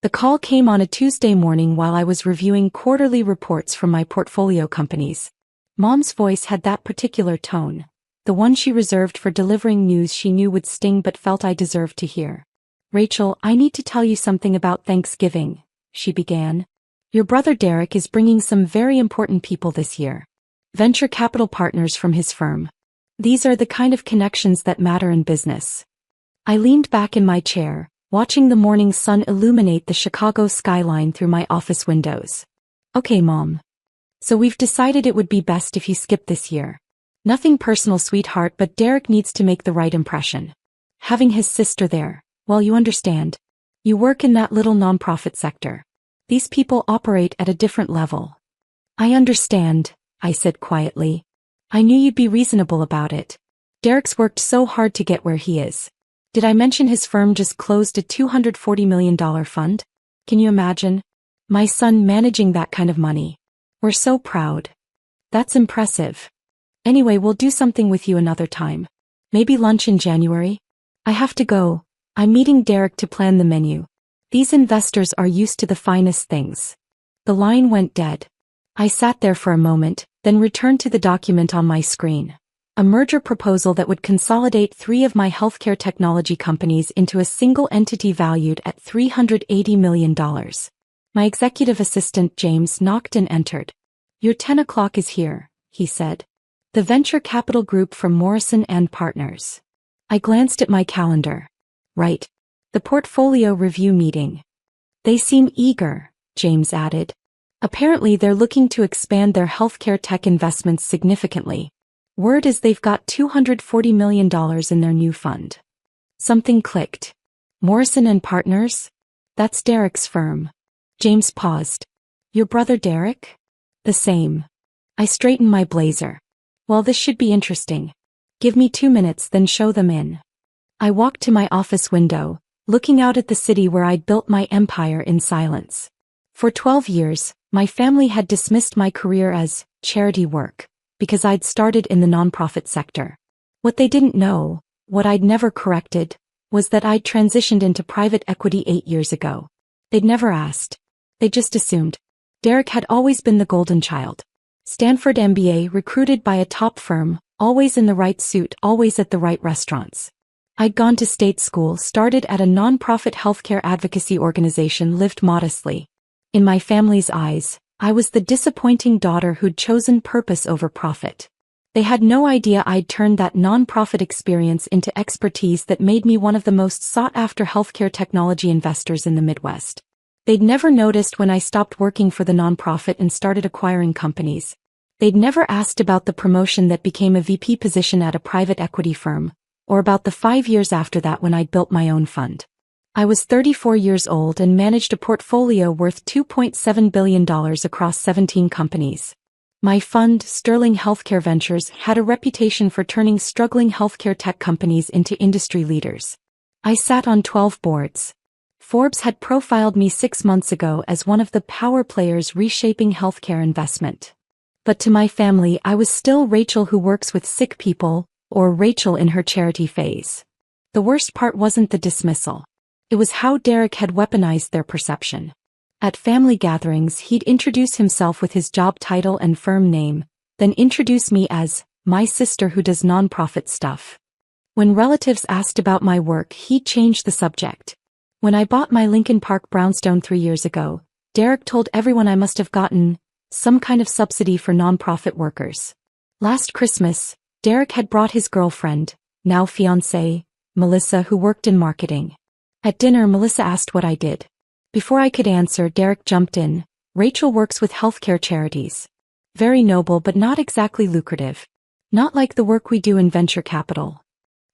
The call came on a Tuesday morning while I was reviewing quarterly reports from my portfolio companies. Mom's voice had that particular tone, the one she reserved for delivering news she knew would sting but felt I deserved to hear. "Rachel, I need to tell you something about Thanksgiving," she began. "Your brother Derek is bringing some very important people this year. Venture capital partners from his firm. These are the kind of connections that matter in business." I leaned back in my chair, watching the morning sun illuminate the Chicago skyline through my office windows. "Okay, Mom. So we've decided it would be best if you skip this year. Nothing personal, sweetheart, but Derek needs to make the right impression. Having his sister there, well, you understand. You work in that little nonprofit sector. These people operate at a different level." "I understand," I said quietly. "I knew you'd be reasonable about it. Derek's worked so hard to get where he is. Did I mention his firm just closed a $240 million fund? Can you imagine? My son managing that kind of money. We're so proud. That's impressive. Anyway, we'll do something with you another time. Maybe lunch in January? I have to go. I'm meeting Derek to plan the menu. These investors are used to the finest things." The line went dead. I sat there for a moment, then returned to the document on my screen. A merger proposal that would consolidate 3 of my healthcare technology companies into a single entity valued at $380 million. My executive assistant James knocked and entered. "Your 10 o'clock is here," he said. "The venture capital group from Morrison and Partners." I glanced at my calendar. Right. The portfolio review meeting. "They seem eager," James added. "Apparently they're looking to expand their healthcare tech investments significantly. Word is they've got $240 million in their new fund." Something clicked. Morrison and Partners? That's Derek's firm. James paused. "Your brother Derek?" "The same." I straightened my blazer. "Well, this should be interesting. Give me 2 minutes, then show them in." I walked to my office window, looking out at the city where I'd built my empire in silence. For 12 years, my family had dismissed my career as charity work, because I'd started in the nonprofit sector. What they didn't know, what I'd never corrected, was that I'd transitioned into private equity 8 years ago. They'd never asked. They just assumed. Derek had always been the golden child. Stanford MBA, recruited by a top firm, always in the right suit, always at the right restaurants. I'd gone to state school, started at a nonprofit healthcare advocacy organization, lived modestly. In my family's eyes, I was the disappointing daughter who'd chosen purpose over profit. They had no idea I'd turned that nonprofit experience into expertise that made me one of the most sought-after healthcare technology investors in the Midwest. They'd never noticed when I stopped working for the nonprofit and started acquiring companies. They'd never asked about the promotion that became a VP position at a private equity firm, or about the 5 years after that when I'd built my own fund. I was 34 years old and managed a portfolio worth $2.7 billion across 17 companies. My fund, Sterling Healthcare Ventures, had a reputation for turning struggling healthcare tech companies into industry leaders. I sat on 12 boards. Forbes had profiled me 6 months ago as one of the power players reshaping healthcare investment. But to my family, I was still Rachel who works with sick people, or Rachel in her charity phase. The worst part wasn't the dismissal. It was how Derek had weaponized their perception. At family gatherings, he'd introduce himself with his job title and firm name, then introduce me as my sister who does nonprofit stuff. When relatives asked about my work, he'd change the subject. When I bought my Lincoln Park brownstone 3 years ago, Derek told everyone I must have gotten some kind of subsidy for nonprofit workers. Last Christmas, Derek had brought his girlfriend, now fiancée, Melissa, who worked in marketing. At dinner, Melissa asked what I did. Before I could answer, Derek jumped in. "Rachel works with healthcare charities. Very noble but not exactly lucrative. Not like the work we do in venture capital."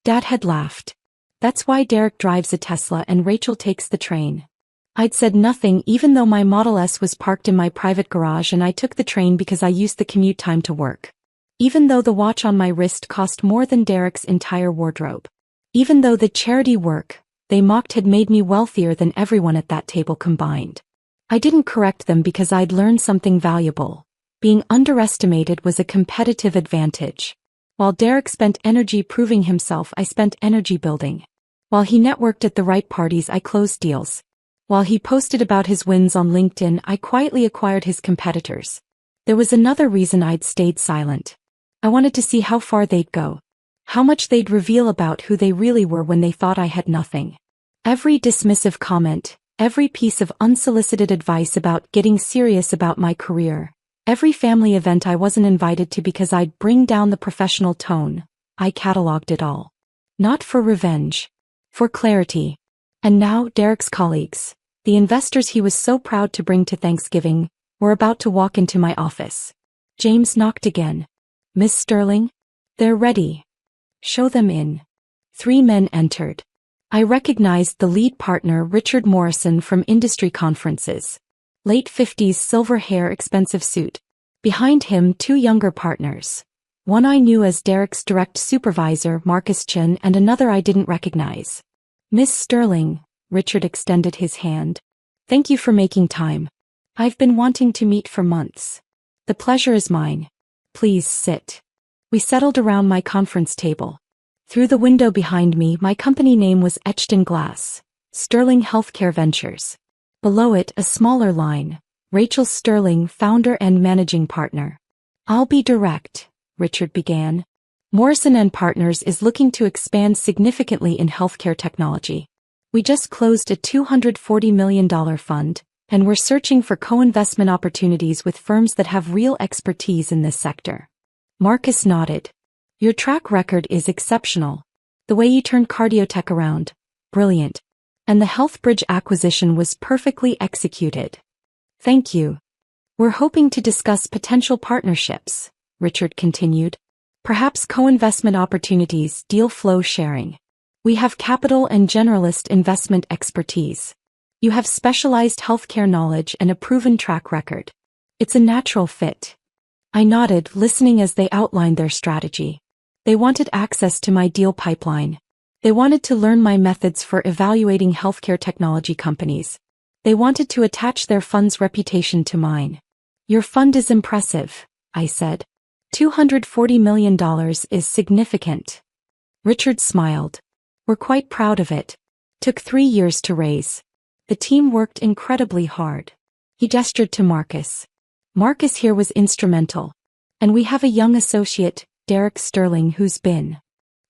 Dad had laughed. "That's why Derek drives a Tesla and Rachel takes the train." I'd said nothing even though my Model S was parked in my private garage and I took the train because I used the commute time to work. Even though the watch on my wrist cost more than Derek's entire wardrobe. Even though the charity work they mocked had made me wealthier than everyone at that table combined. I didn't correct them because I'd learned something valuable. Being underestimated was a competitive advantage. While Derek spent energy proving himself, I spent energy building. While he networked at the right parties, I closed deals. While he posted about his wins on LinkedIn, I quietly acquired his competitors. There was another reason I'd stayed silent. I wanted to see how far they'd go. How much they'd reveal about who they really were when they thought I had nothing. Every dismissive comment, every piece of unsolicited advice about getting serious about my career, every family event I wasn't invited to because I'd bring down the professional tone, I cataloged it all. Not for revenge. For clarity. And now Derek's colleagues, the investors he was so proud to bring to Thanksgiving, were about to walk into my office. James knocked again. "Miss Sterling? They're ready. Show them in." 3 men entered. I recognized the lead partner, Richard Morrison, from industry conferences. Late 50s, silver hair, expensive suit. Behind him, 2 younger partners. One I knew as Derek's direct supervisor, Marcus Chin, and another I didn't recognize. "Miss Sterling," Richard extended his hand. "Thank you for making time. I've been wanting to meet for months. The pleasure is mine. Please sit." We settled around my conference table. Through the window behind me, my company name was etched in glass, Sterling Healthcare Ventures. Below it, a smaller line, Rachel Sterling, founder and managing partner. "I'll be direct," Richard began. "Morrison and Partners is looking to expand significantly in healthcare technology. We just closed a $240 million fund, and we're searching for co-investment opportunities with firms that have real expertise in this sector." Marcus nodded. "Your track record is exceptional. The way you turned cardiotech around, brilliant. And the HealthBridge acquisition was perfectly executed." "Thank you. We're hoping to discuss potential partnerships," Richard continued. "Perhaps co-investment opportunities, deal flow sharing. We have capital and generalist investment expertise. You have specialized healthcare knowledge and a proven track record. It's a natural fit." I nodded, listening as they outlined their strategy. They wanted access to my deal pipeline. They wanted to learn my methods for evaluating healthcare technology companies. They wanted to attach their fund's reputation to mine. "Your fund is impressive," I said. $240 million is significant." Richard smiled. "We're quite proud of it. Took 3 years to raise. The team worked incredibly hard." He gestured to Marcus. "Marcus here was instrumental. And we have a young associate, Derek Sterling, who's been..."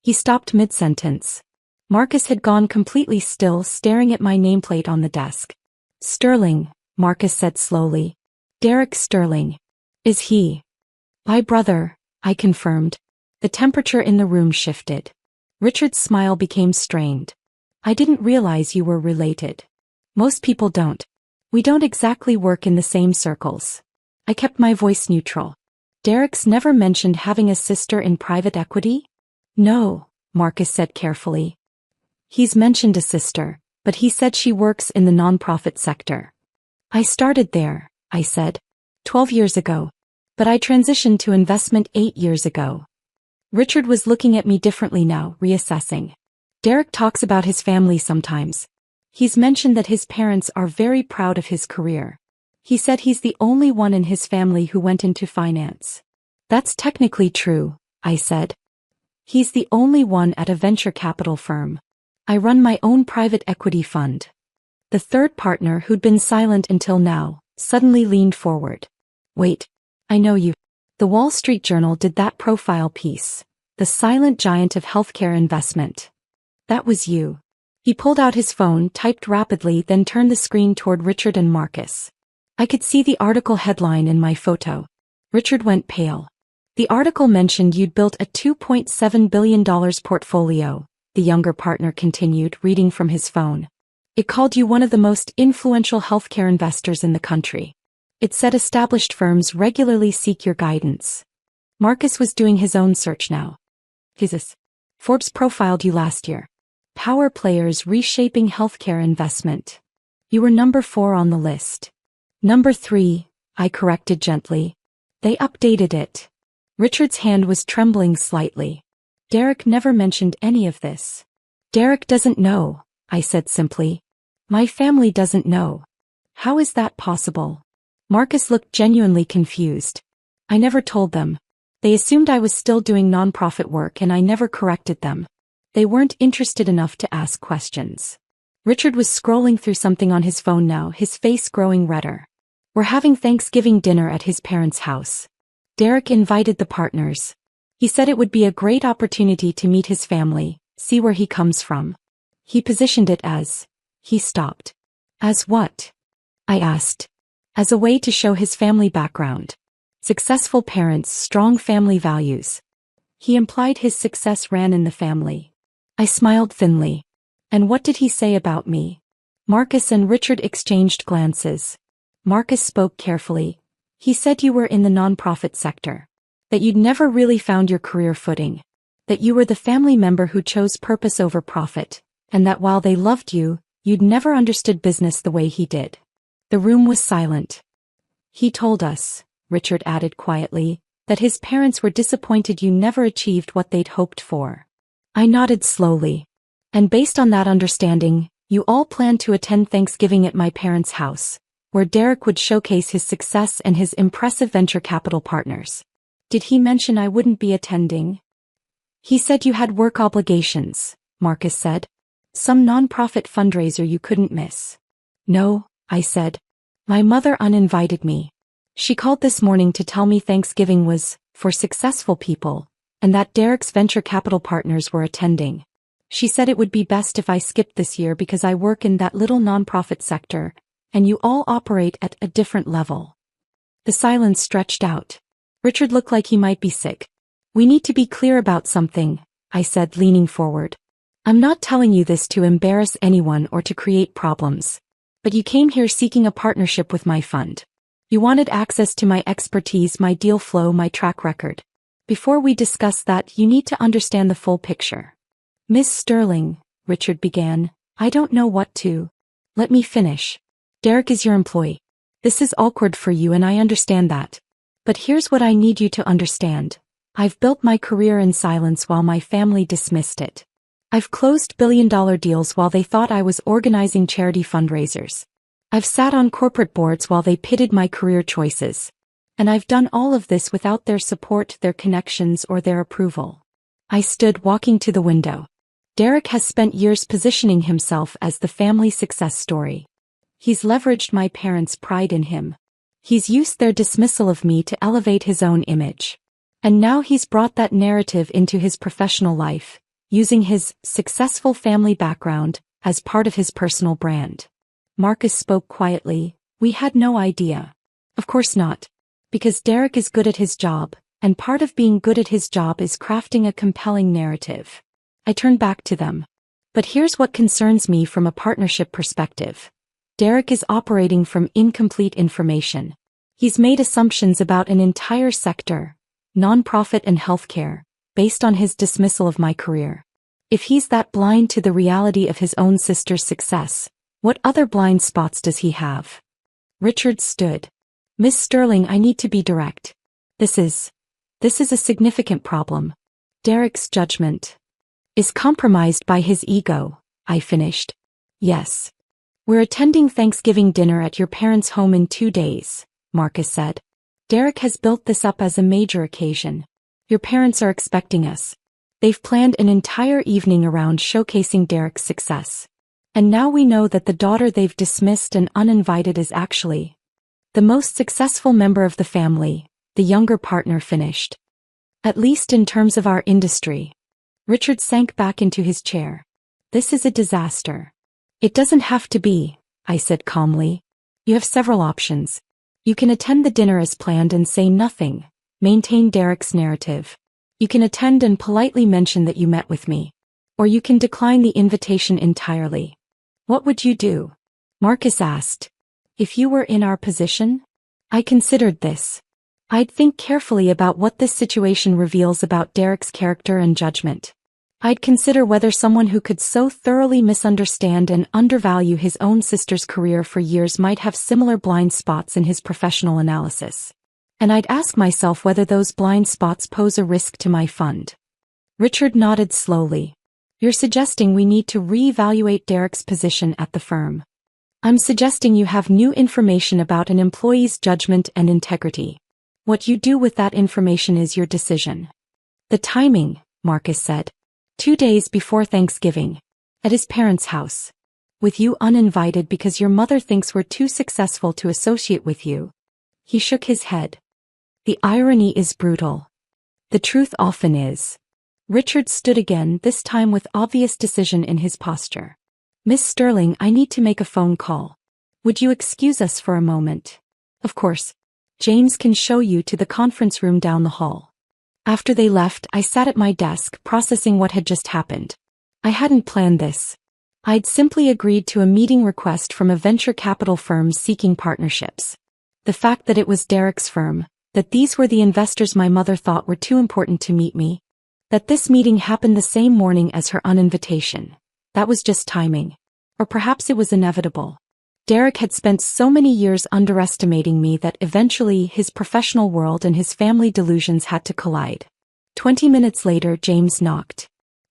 He stopped mid-sentence. Marcus had gone completely still, staring at my nameplate on the desk. "Sterling," Marcus said slowly. "Derek Sterling. Is he?" "My brother," I confirmed. The temperature in the room shifted. Richard's smile became strained. "I didn't realize you were related. Most people don't. We don't exactly work in the same circles." I kept my voice neutral. "Derek's never mentioned having a sister in private equity?" "No," Marcus said carefully. "He's mentioned a sister, but he said she works in the nonprofit sector." "I started there," I said. 12 years ago. But I transitioned to investment 8 years ago." Richard was looking at me differently now, reassessing. "Derek talks about his family sometimes. He's mentioned that his parents are very proud of his career. He said he's the only one in his family who went into finance." "That's technically true," I said. "He's the only one at a venture capital firm. I run my own private equity fund." The third partner, who'd been silent until now, suddenly leaned forward. "Wait, I know you. The Wall Street Journal did that profile piece. The silent giant of healthcare investment. That was you." He pulled out his phone, typed rapidly, then turned the screen toward Richard and Marcus. I could see the article headline in my photo. Richard went pale. "The article mentioned you'd built a $2.7 billion portfolio," the younger partner continued, reading from his phone. "It called you one of the most influential healthcare investors in the country. It said established firms regularly seek your guidance." Marcus was doing his own search now. "Forbes profiled you last year. Power players reshaping healthcare investment. You were number 4 on the list." "Number 3, I corrected gently. They updated it." Richard's hand was trembling slightly. "Derek never mentioned any of this." "Derek doesn't know," I said simply. "My family doesn't know." "How is that possible?" Marcus looked genuinely confused. "I never told them. They assumed I was still doing nonprofit work and I never corrected them. They weren't interested enough to ask questions." Richard was scrolling through something on his phone now, his face growing redder. We're having Thanksgiving dinner at his parents' house. Derek invited the partners. He said it would be a great opportunity to meet his family, see where he comes from. He positioned it as. He stopped. As what? I asked. As a way to show his family background. Successful parents, strong family values. He implied his success ran in the family. I smiled thinly. And what did he say about me? Marcus and Richard exchanged glances. Marcus spoke carefully. He said you were in the nonprofit sector. That you'd never really found your career footing. That you were the family member who chose purpose over profit. And that while they loved you, you'd never understood business the way he did. The room was silent. He told us, Richard added quietly, that his parents were disappointed you never achieved what they'd hoped for. I nodded slowly. And based on that understanding, you all planned to attend Thanksgiving at my parents' house, where Derek would showcase his success and his impressive venture capital partners. Did he mention I wouldn't be attending? He said you had work obligations, Marcus said. Some nonprofit fundraiser you couldn't miss. No, I said. My mother uninvited me. She called this morning to tell me Thanksgiving was for successful people, and that Derek's venture capital partners were attending. She said it would be best if I skipped this year because I work in that little nonprofit sector, and you all operate at a different level. The silence stretched out. Richard looked like he might be sick. We need to be clear about something, I said, leaning forward. I'm not telling you this to embarrass anyone or to create problems. But you came here seeking a partnership with my fund. You wanted access to my expertise, my deal flow, my track record. Before we discuss that, you need to understand the full picture. Miss Sterling, Richard began, I don't know what to. Let me finish. Derek is your employee. This is awkward for you and I understand that. But here's what I need you to understand. I've built my career in silence while my family dismissed it. I've closed billion-dollar deals while they thought I was organizing charity fundraisers. I've sat on corporate boards while they pitted my career choices. And I've done all of this without their support, their connections, or their approval. I stood walking to the window. Derek has spent years positioning himself as the family success story. He's leveraged my parents' pride in him. He's used their dismissal of me to elevate his own image. And now he's brought that narrative into his professional life, using his successful family background as part of his personal brand. Marcus spoke quietly. We had no idea. Of course not. Because Derek is good at his job, and part of being good at his job is crafting a compelling narrative. I turned back to them. But here's what concerns me from a partnership perspective. Derek is operating from incomplete information. He's made assumptions about an entire sector, nonprofit and healthcare, based on his dismissal of my career. If he's that blind to the reality of his own sister's success, what other blind spots does he have? Richard stood. Miss Sterling, I need to be direct. This is a significant problem. Derek's judgment is compromised by his ego, I finished. Yes. We're attending Thanksgiving dinner at your parents' home in 2 days, Marcus said. Derek has built this up as a major occasion. Your parents are expecting us. They've planned an entire evening around showcasing Derek's success. And now we know that the daughter they've dismissed and uninvited is actually the most successful member of the family, the younger partner finished. At least in terms of our industry. Richard sank back into his chair. This is a disaster. It doesn't have to be, I said calmly. You have several options. You can attend the dinner as planned and say nothing, maintain Derek's narrative. You can attend and politely mention that you met with me. Or you can decline the invitation entirely. What would you do? Marcus asked. If you were in our position? I considered this. I'd think carefully about what this situation reveals about Derek's character and judgment. I'd consider whether someone who could so thoroughly misunderstand and undervalue his own sister's career for years might have similar blind spots in his professional analysis. And I'd ask myself whether those blind spots pose a risk to my fund. Richard nodded slowly. You're suggesting we need to reevaluate Derek's position at the firm. I'm suggesting you have new information about an employee's judgment and integrity. What you do with that information is your decision. The timing, Marcus said. 2 days before Thanksgiving. At his parents' house. With you uninvited because your mother thinks we're too successful to associate with you." He shook his head. "The irony is brutal. The truth often is." Richard stood again, this time with obvious decision in his posture. "Miss Sterling, I need to make a phone call. Would you excuse us for a moment?" "Of course. James can show you to the conference room down the hall." After they left, I sat at my desk, processing what had just happened. I hadn't planned this. I'd simply agreed to a meeting request from a venture capital firm seeking partnerships. The fact that it was Derek's firm, that these were the investors my mother thought were too important to meet me, that this meeting happened the same morning as her uninvitation, that was just timing. Or perhaps it was inevitable. Derek had spent so many years underestimating me that eventually his professional world and his family delusions had to collide. 20 minutes later, James knocked.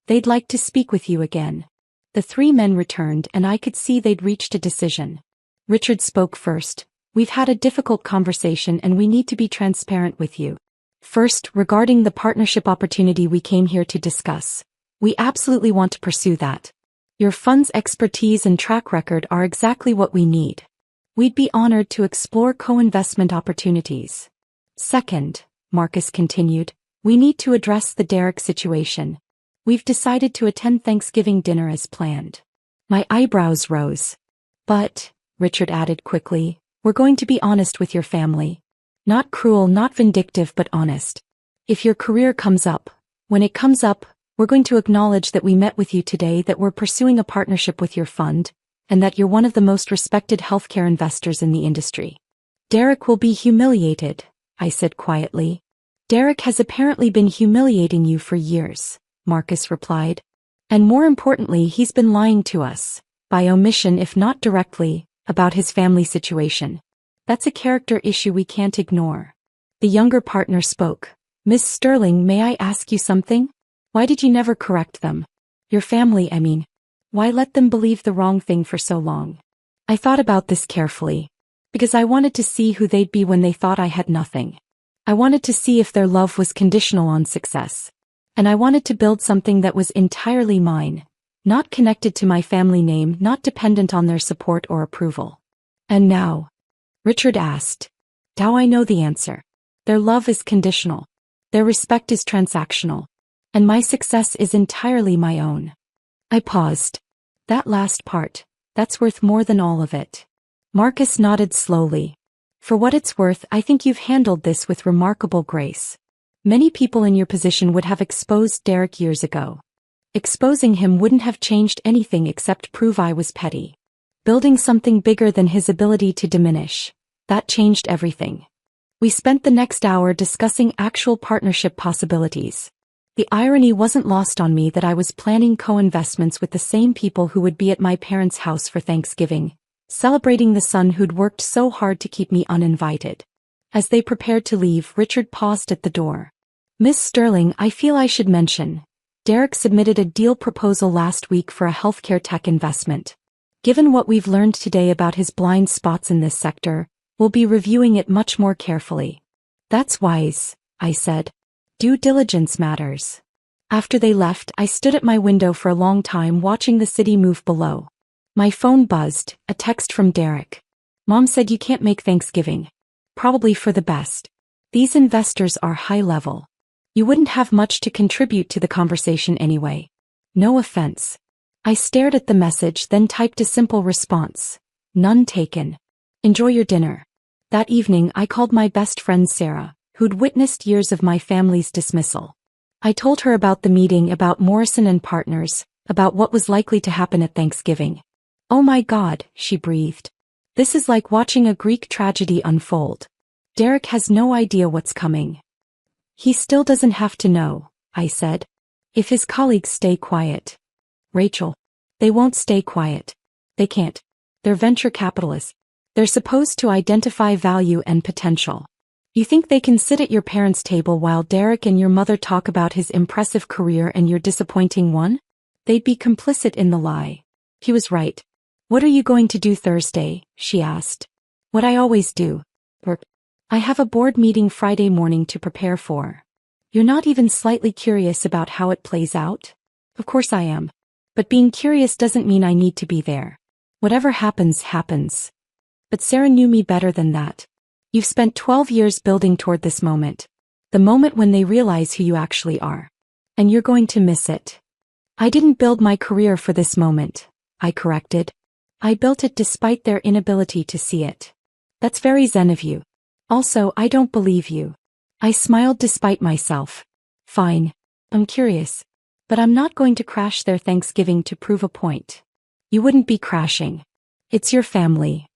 "They'd like to speak with you again." The three men returned, and I could see they'd reached a decision. Richard spoke first. "We've had a difficult conversation and we need to be transparent with you. First, regarding the partnership opportunity we came here to discuss. We absolutely want to pursue that. Your fund's expertise and track record are exactly what we need. We'd be honored to explore co-investment opportunities. Second," Marcus continued, "we need to address the Derek situation. We've decided to attend Thanksgiving dinner as planned." My eyebrows rose. "But," Richard added quickly, "we're going to be honest with your family. Not cruel, not vindictive, but honest. If your career comes up, when it comes up, we're going to acknowledge that we met with you today, that we're pursuing a partnership with your fund, and that you're one of the most respected healthcare investors in the industry." "Derek will be humiliated," I said quietly. "Derek has apparently been humiliating you for years," Marcus replied. "And more importantly, he's been lying to us, by omission if not directly, about his family situation. That's a character issue we can't ignore." The younger partner spoke. "Miss Sterling, may I ask you something? Why did you never correct them? Your family, I mean. Why let them believe the wrong thing for so long?" I thought about this carefully. Because I wanted to see who they'd be when they thought I had nothing. I wanted to see if their love was conditional on success. And I wanted to build something that was entirely mine, not connected to my family name, not dependent on their support or approval. "And now?" Richard asked. "Now I know the answer. Their love is conditional. Their respect is transactional. And my success is entirely my own." I paused. "That last part, that's worth more than all of it." Marcus nodded slowly. "For what it's worth, I think you've handled this with remarkable grace. Many people in your position would have exposed Derek years ago. Exposing him wouldn't have changed anything except prove I was petty. Building something bigger than his ability to diminish, that changed everything." We spent the next hour discussing actual partnership possibilities. The irony wasn't lost on me that I was planning co-investments with the same people who would be at my parents' house for Thanksgiving, celebrating the son who'd worked so hard to keep me uninvited. As they prepared to leave, Richard paused at the door. "Miss Sterling, I feel I should mention, Derek submitted a deal proposal last week for a healthcare tech investment. Given what we've learned today about his blind spots in this sector, we'll be reviewing it much more carefully." "That's wise," I said. "Due diligence matters." After they left, I stood at my window for a long time watching the city move below. My phone buzzed, a text from Derek. "Mom said you can't make Thanksgiving. Probably for the best. These investors are high level. You wouldn't have much to contribute to the conversation anyway. No offense." I stared at the message, then typed a simple response. "None taken. Enjoy your dinner." That evening, I called my best friend Sarah, who'd witnessed years of my family's dismissal. I told her about the meeting, about Morrison and Partners, about what was likely to happen at Thanksgiving. "Oh my God," she breathed. "This is like watching a Greek tragedy unfold. Derek has no idea what's coming." "He still doesn't have to know," I said. "If his colleagues stay quiet." "Rachel, they won't stay quiet. They can't. They're venture capitalists. They're supposed to identify value and potential. You think they can sit at your parents' table while Derek and your mother talk about his impressive career and your disappointing one? They'd be complicit in the lie." He was right. "What are you going to do Thursday?" she asked. "What I always do. Work. I have a board meeting Friday morning to prepare for." "You're not even slightly curious about how it plays out?" "Of course I am. But being curious doesn't mean I need to be there. Whatever happens, happens. But Sarah knew me better than that. You've spent 12 years building toward this moment. The moment when they realize who you actually are. And you're going to miss it. I didn't build my career for this moment, I corrected. I built it despite their inability to see it. That's very zen of you. Also, I don't believe you. I smiled despite myself. Fine. I'm curious. But I'm not going to crash their Thanksgiving to prove a point. You wouldn't be crashing. It's your family.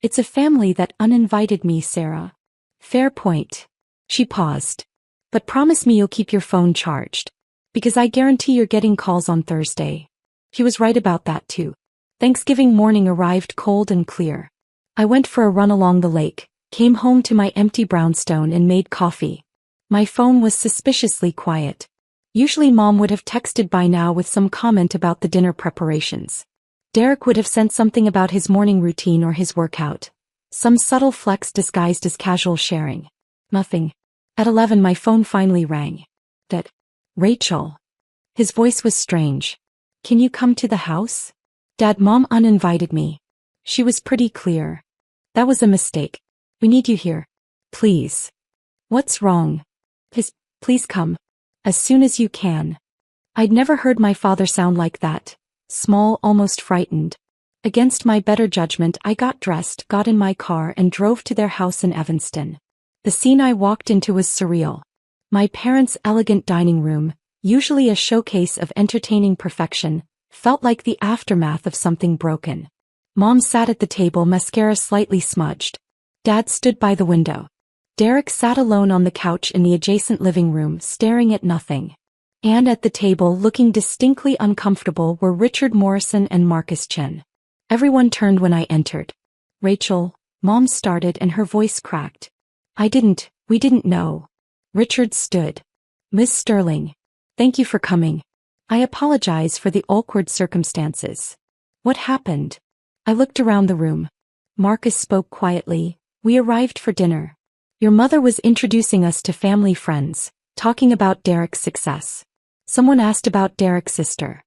It's a family that uninvited me, Sarah. Fair point. She paused. But promise me you'll keep your phone charged. Because I guarantee you're getting calls on Thursday. He was right about that too. Thanksgiving morning arrived cold and clear. I went for a run along the lake, came home to my empty brownstone and made coffee. My phone was suspiciously quiet. Usually Mom would have texted by now with some comment about the dinner preparations. Derek would have sent something about his morning routine or his workout. Some subtle flex disguised as casual sharing. Nothing. At 11 my phone finally rang. That. Rachel. His voice was strange. Can you come to the house? Dad, Mom uninvited me. She was pretty clear. That was a mistake. We need you here. Please. What's wrong? Please come. As soon as you can. I'd never heard my father sound like that. Small, almost frightened. Against my better judgment I got dressed, got in my car and drove to their house in Evanston. The scene I walked into was surreal. My parents' elegant dining room, usually a showcase of entertaining perfection, felt like the aftermath of something broken. Mom sat at the table, mascara slightly smudged. Dad stood by the window. Derek sat alone on the couch in the adjacent living room, staring at nothing. And at the table, looking distinctly uncomfortable, were Richard Morrison and Marcus Chen. Everyone turned when I entered. Rachel, Mom started and her voice cracked. We didn't know. Richard stood. Miss Sterling. Thank you for coming. I apologize for the awkward circumstances. What happened? I looked around the room. Marcus spoke quietly. We arrived for dinner. Your mother was introducing us to family friends, talking about Derek's success. Someone asked about Derek's sister.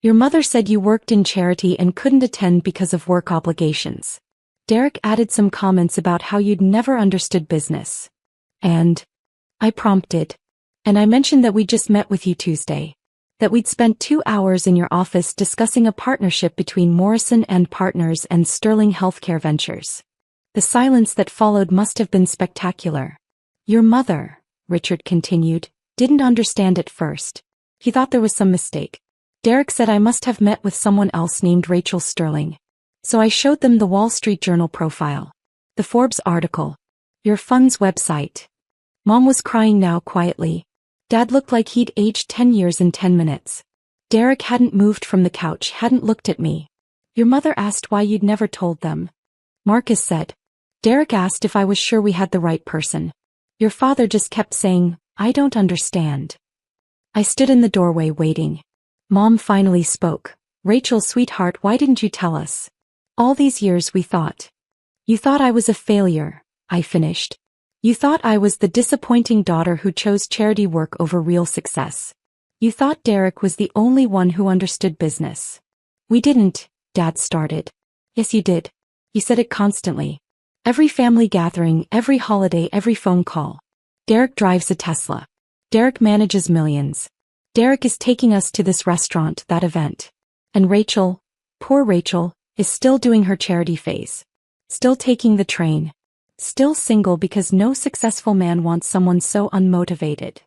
Your mother said you worked in charity and couldn't attend because of work obligations. Derek added some comments about how you'd never understood business. And I prompted. And I mentioned that we just met with you Tuesday. That we'd spent 2 hours in your office discussing a partnership between Morrison and Partners and Sterling Healthcare Ventures. The silence that followed must have been spectacular. Your mother, Richard continued, didn't understand at first. He thought there was some mistake. Derek said I must have met with someone else named Rachel Sterling. So I showed them the Wall Street Journal profile. The Forbes article. Your fund's website. Mom was crying now quietly. Dad looked like he'd aged 10 years in 10 minutes. Derek hadn't moved from the couch, hadn't looked at me. Your mother asked why you'd never told them. Marcus said. Derek asked if I was sure we had the right person. Your father just kept saying, I don't understand. I stood in the doorway waiting. Mom finally spoke. Rachel, sweetheart, why didn't you tell us? All these years we thought. You thought I was a failure, I finished. You thought I was the disappointing daughter who chose charity work over real success. You thought Derek was the only one who understood business. We didn't, Dad started. Yes, you did. You said it constantly. Every family gathering, every holiday, every phone call. Derek drives a Tesla. Derek manages millions. Derek is taking us to this restaurant, that event. And Rachel, poor Rachel, is still doing her charity phase. Still taking the train. Still single because no successful man wants someone so unmotivated.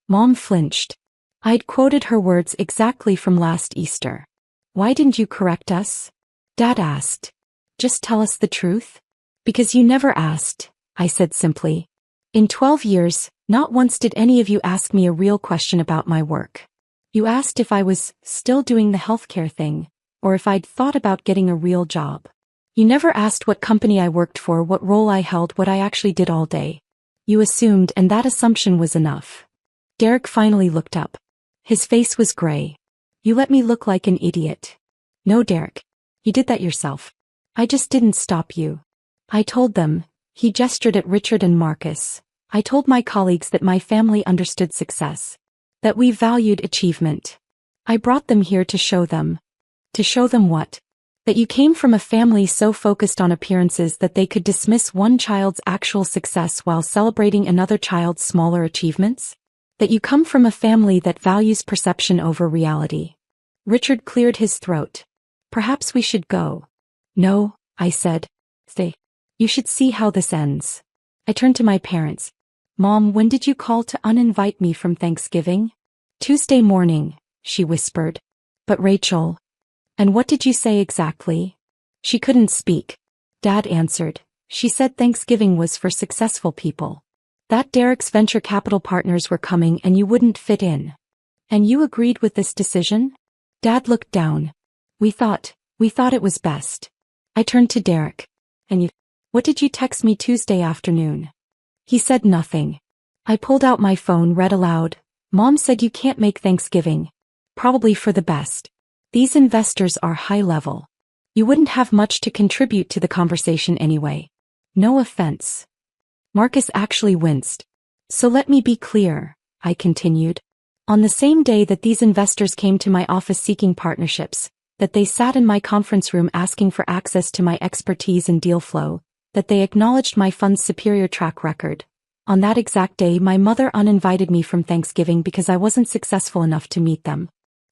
Mom flinched. I'd quoted her words exactly from last Easter. Why didn't you correct us? Dad asked. Just tell us the truth? Because you never asked, I said simply. In 12 years, not once did any of you ask me a real question about my work. You asked if I was still doing the healthcare thing, or if I'd thought about getting a real job. You never asked what company I worked for, what role I held, what I actually did all day. You assumed, and that assumption was enough. Derek finally looked up. His face was gray. You let me look like an idiot. No, Derek. You did that yourself. I just didn't stop you. I told them, he gestured at Richard and Marcus. I told my colleagues that my family understood success. That we valued achievement. I brought them here to show them. To show them what? That you came from a family so focused on appearances that they could dismiss one child's actual success while celebrating another child's smaller achievements? That you come from a family that values perception over reality. Richard cleared his throat. Perhaps we should go. No, I said. Stay. You should see how this ends. I turned to my parents. Mom, when did you call to uninvite me from Thanksgiving? Tuesday morning, she whispered. But Rachel. And what did you say exactly? She couldn't speak. Dad answered. She said Thanksgiving was for successful people. That Derek's venture capital partners were coming and you wouldn't fit in. And you agreed with this decision? Dad looked down. We thought it was best. I turned to Derek. And what did you text me Tuesday afternoon? He said nothing. I pulled out my phone, read aloud. Mom said you can't make Thanksgiving. Probably for the best. These investors are high level. You wouldn't have much to contribute to the conversation anyway. No offense. Marcus actually winced. So let me be clear, I continued. On the same day that these investors came to my office seeking partnerships, that they sat in my conference room asking for access to my expertise and deal flow, that they acknowledged my fund's superior track record. On that exact day, my mother uninvited me from Thanksgiving because I wasn't successful enough to meet them.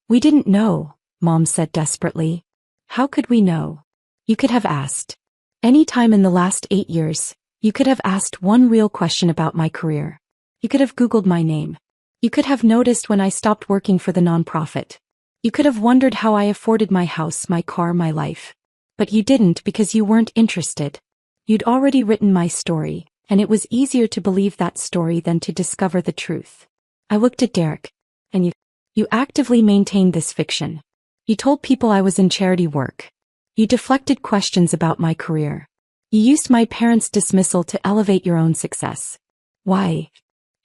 We didn't know, Mom said desperately. How could we know? You could have asked. Any time in the last 8 years, you could have asked one real question about my career. You could have Googled my name. You could have noticed when I stopped working for the nonprofit. You could have wondered how I afforded my house, my car, my life. But you didn't because you weren't interested. You'd already written my story, and it was easier to believe that story than to discover the truth. I looked at Derek. And you actively maintained this fiction. You told people I was in charity work. You deflected questions about my career. You used my parents' dismissal to elevate your own success. Why?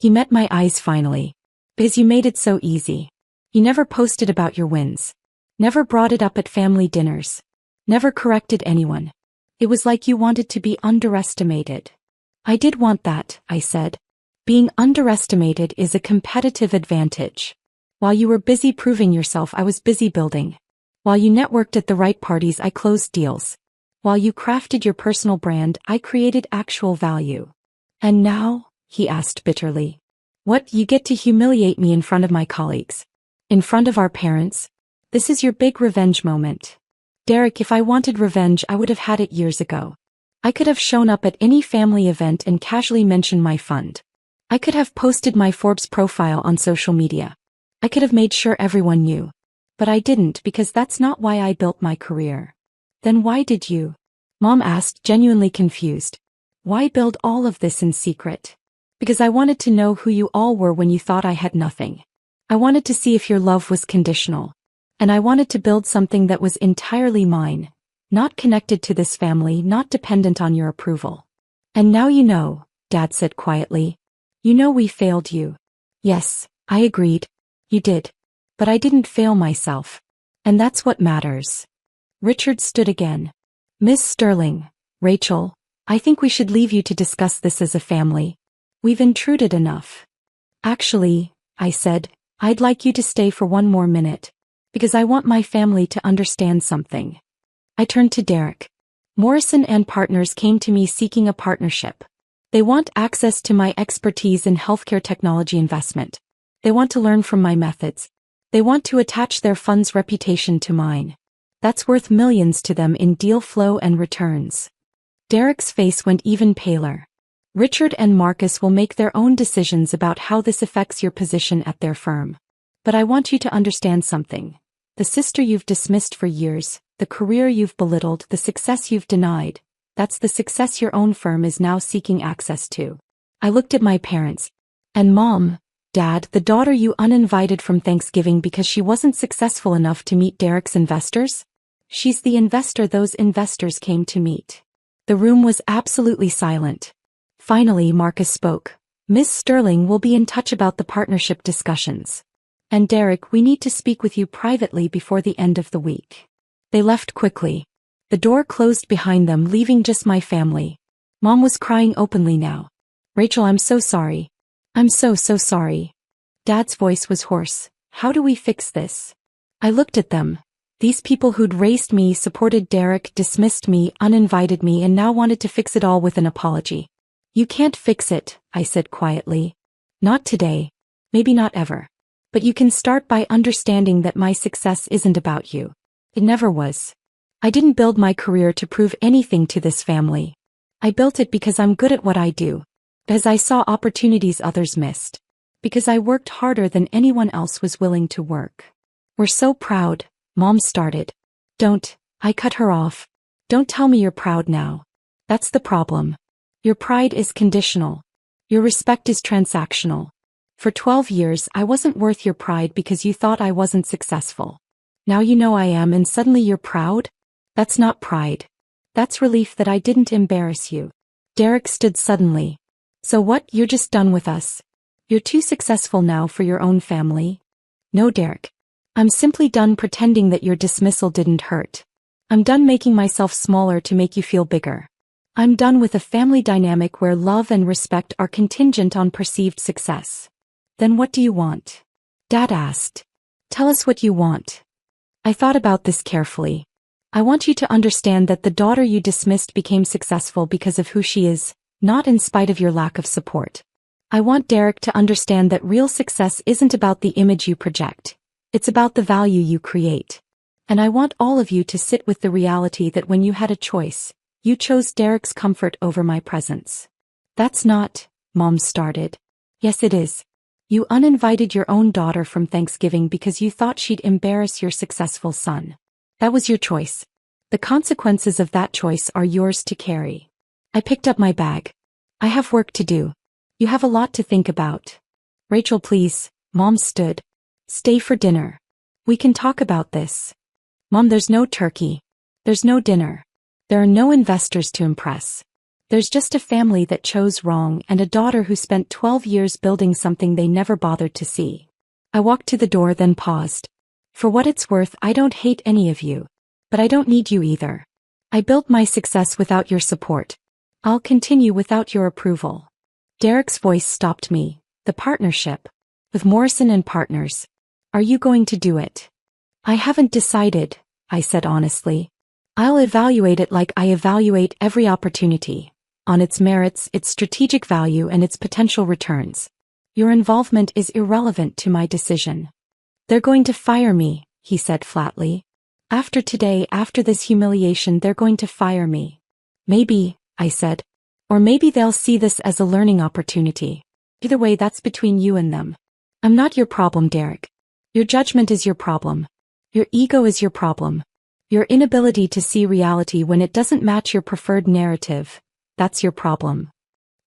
He met my eyes finally. Because you made it so easy. You never posted about your wins. Never brought it up at family dinners. Never corrected anyone. It was like you wanted to be underestimated. I did want that, I said. Being underestimated is a competitive advantage. While you were busy proving yourself, I was busy building. While you networked at the right parties, I closed deals. While you crafted your personal brand, I created actual value. And now, he asked bitterly. What, you get to humiliate me in front of my colleagues? In front of our parents? This is your big revenge moment. Derek, if I wanted revenge, I would have had it years ago. I could have shown up at any family event and casually mentioned my fund. I could have posted my Forbes profile on social media. I could have made sure everyone knew. But I didn't because that's not why I built my career. Then why did you? Mom asked, genuinely confused. Why build all of this in secret? Because I wanted to know who you all were when you thought I had nothing. I wanted to see if your love was conditional. And I wanted to build something that was entirely mine, not connected to this family, not dependent on your approval. And now you know, Dad said quietly. You know we failed you. Yes, I agreed. You did. But I didn't fail myself. And that's what matters. Richard stood again. Miss Sterling, Rachel, I think we should leave you to discuss this as a family. We've intruded enough. Actually, I said, I'd like you to stay for one more minute. Because I want my family to understand something. I turned to Derek. Morrison and Partners came to me seeking a partnership. They want access to my expertise in healthcare technology investment. They want to learn from my methods. They want to attach their fund's reputation to mine. That's worth millions to them in deal flow and returns. Derek's face went even paler. Richard and Marcus will make their own decisions about how this affects your position at their firm. But I want you to understand something. The sister you've dismissed for years, the career you've belittled, the success you've denied, that's the success your own firm is now seeking access to. I looked at my parents. And Mom, Dad, the daughter you uninvited from Thanksgiving because she wasn't successful enough to meet Derek's investors? She's the investor those investors came to meet. The room was absolutely silent. Finally, Marcus spoke. Miss Sterling will be in touch about the partnership discussions. And Derek, we need to speak with you privately before the end of the week. They left quickly. The door closed behind them, leaving just my family. Mom was crying openly now. Rachel, I'm so sorry. I'm so sorry. Dad's voice was hoarse. How do we fix this? I looked at them. These people who'd raised me, supported Derek, dismissed me, uninvited me, and now wanted to fix it all with an apology. You can't fix it, I said quietly. Not today. Maybe not ever. But you can start by understanding that my success isn't about you. It never was. I didn't build my career to prove anything to this family. I built it because I'm good at what I do. Because I saw opportunities others missed. Because I worked harder than anyone else was willing to work. We're so proud, Mom started. Don't, I cut her off. Don't tell me you're proud now. That's the problem. Your pride is conditional. Your respect is transactional. For 12 years I wasn't worth your pride because you thought I wasn't successful. Now you know I am and suddenly you're proud? That's not pride. That's relief that I didn't embarrass you. Derek stood suddenly. So what, you're just done with us? You're too successful now for your own family? No, Derek. I'm simply done pretending that your dismissal didn't hurt. I'm done making myself smaller to make you feel bigger. I'm done with a family dynamic where love and respect are contingent on perceived success. Then what do you want? Dad asked. Tell us what you want. I thought about this carefully. I want you to understand that the daughter you dismissed became successful because of who she is, not in spite of your lack of support. I want Derek to understand that real success isn't about the image you project. It's about the value you create. And I want all of you to sit with the reality that when you had a choice, you chose Derek's comfort over my presence. That's not, Mom started. Yes, it is. You uninvited your own daughter from Thanksgiving because you thought she'd embarrass your successful son. That was your choice. The consequences of that choice are yours to carry. I picked up my bag. I have work to do. You have a lot to think about. Rachel, please, Mom stood. Stay for dinner. We can talk about this. Mom, there's no turkey. There's no dinner. There are no investors to impress. There's just a family that chose wrong and a daughter who spent 12 years building something they never bothered to see. I walked to the door then paused. For what it's worth, I don't hate any of you. But I don't need you either. I built my success without your support. I'll continue without your approval. Derek's voice stopped me. The partnership. With Morrison and Partners. Are you going to do it? I haven't decided, I said honestly. I'll evaluate it like I evaluate every opportunity. On its merits, its strategic value, and its potential returns. Your involvement is irrelevant to my decision. They're going to fire me, he said flatly. After today, after this humiliation, they're going to fire me. Maybe, I said. Or maybe they'll see this as a learning opportunity. Either way, that's between you and them. I'm not your problem, Derek. Your judgment is your problem. Your ego is your problem. Your inability to see reality when it doesn't match your preferred narrative, that's your problem.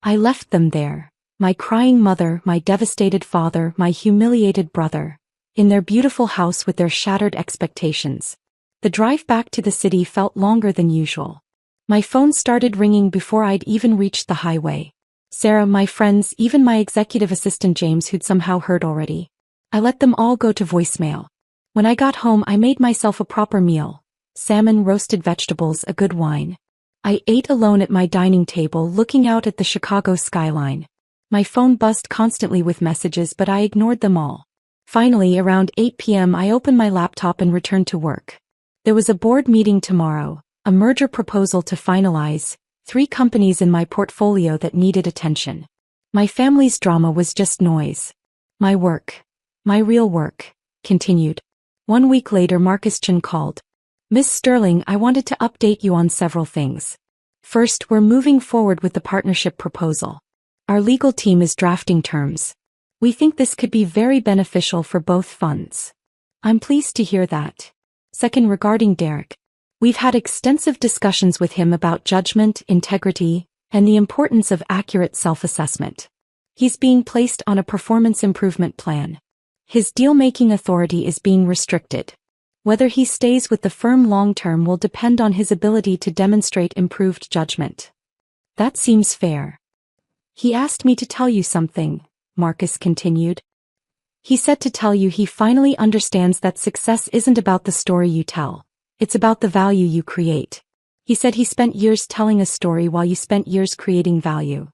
I left them there. My crying mother, my devastated father, my humiliated brother. In their beautiful house with their shattered expectations. The drive back to the city felt longer than usual. My phone started ringing before I'd even reached the highway. Sarah, my friends, even my executive assistant James, who'd somehow heard already. I let them all go to voicemail. When I got home, I made myself a proper meal. Salmon, roasted vegetables, a good wine. I ate alone at my dining table looking out at the Chicago skyline. My phone buzzed constantly with messages, but I ignored them all. Finally, around 8 p.m. I opened my laptop and returned to work. There was a board meeting tomorrow, a merger proposal to finalize, 3 companies in my portfolio that needed attention. My family's drama was just noise. My work, my real work, continued. 1 week later Marcus Chin called. Miss Sterling, I wanted to update you on several things. First, we're moving forward with the partnership proposal. Our legal team is drafting terms. We think this could be very beneficial for both funds. I'm pleased to hear that. Second, regarding Derek. We've had extensive discussions with him about judgment, integrity, and the importance of accurate self-assessment. He's being placed on a performance improvement plan. His deal-making authority is being restricted. Whether he stays with the firm long-term will depend on his ability to demonstrate improved judgment. That seems fair. He asked me to tell you something, Marcus continued. He said to tell you he finally understands that success isn't about the story you tell. It's about the value you create. He said he spent years telling a story while you spent years creating value.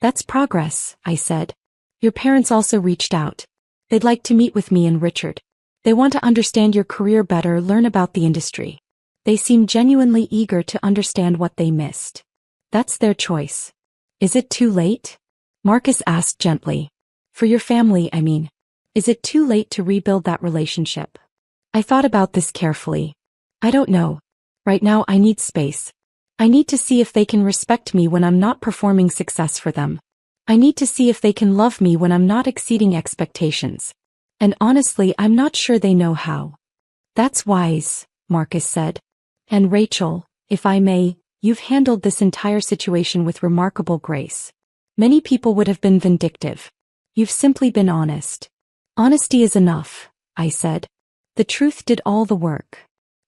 That's progress, I said. Your parents also reached out. They'd like to meet with me and Richard. They want to understand your career better, learn about the industry. They seem genuinely eager to understand what they missed. That's their choice. Is it too late? Marcus asked gently. For your family, I mean. Is it too late to rebuild that relationship? I thought about this carefully. I don't know. Right now I need space. I need to see if they can respect me when I'm not performing success for them. I need to see if they can love me when I'm not exceeding expectations. And honestly, I'm not sure they know how. That's wise, Marcus said. And Rachel, if I may, you've handled this entire situation with remarkable grace. Many people would have been vindictive. You've simply been honest. Honesty is enough, I said. The truth did all the work.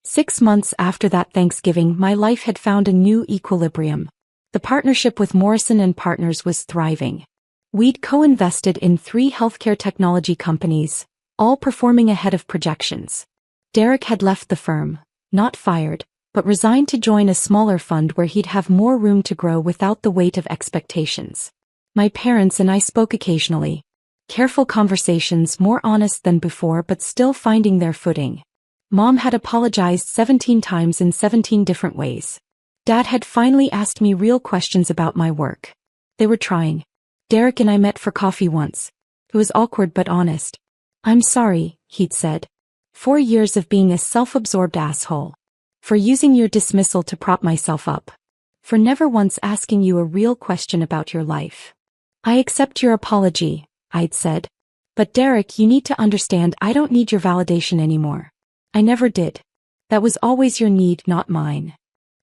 6 months after that Thanksgiving, my life had found a new equilibrium. The partnership with Morrison and Partners was thriving. We'd co-invested in 3 healthcare technology companies, all performing ahead of projections. Derek had left the firm, not fired, but resigned to join a smaller fund where he'd have more room to grow without the weight of expectations. My parents and I spoke occasionally. Careful conversations, more honest than before but still finding their footing. Mom had apologized 17 times in 17 different ways. Dad had finally asked me real questions about my work. They were trying. Derek and I met for coffee once. It was awkward but honest. I'm sorry, he'd said. 4 years of being a self-absorbed asshole. For using your dismissal to prop myself up. For never once asking you a real question about your life. I accept your apology, I'd said. But Derek, you need to understand I don't need your validation anymore. I never did. That was always your need, not mine.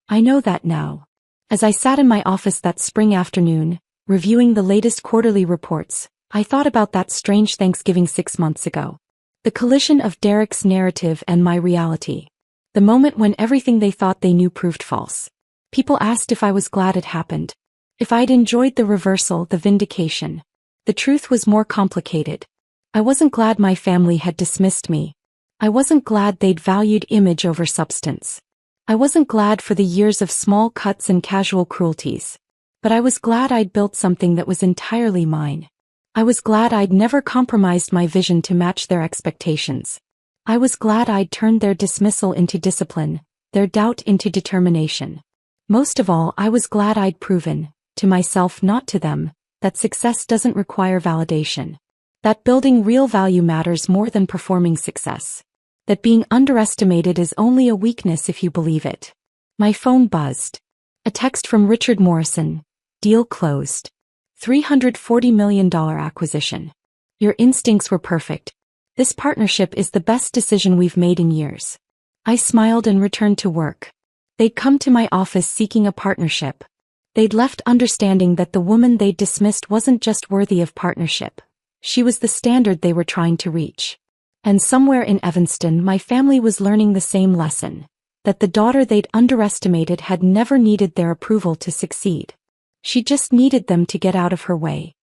I know that now. As I sat in my office that spring afternoon, reviewing the latest quarterly reports, I thought about that strange Thanksgiving 6 months ago. The collision of Derek's narrative and my reality. The moment when everything they thought they knew proved false. People asked if I was glad it happened. If I'd enjoyed the reversal, the vindication. The truth was more complicated. I wasn't glad my family had dismissed me. I wasn't glad they'd valued image over substance. I wasn't glad for the years of small cuts and casual cruelties. But I was glad I'd built something that was entirely mine. I was glad I'd never compromised my vision to match their expectations. I was glad I'd turned their dismissal into discipline, their doubt into determination. Most of all, I was glad I'd proven, to myself not to them, that success doesn't require validation. That building real value matters more than performing success. That being underestimated is only a weakness if you believe it. My phone buzzed. A text from Richard Morrison. Deal closed. $340 million acquisition. Your instincts were perfect. This partnership is the best decision we've made in years. I smiled and returned to work. They'd come to my office seeking a partnership. They'd left understanding that the woman they'd dismissed wasn't just worthy of partnership. She was the standard they were trying to reach. And somewhere in Evanston, my family was learning the same lesson. That the daughter they'd underestimated had never needed their approval to succeed. She just needed them to get out of her way.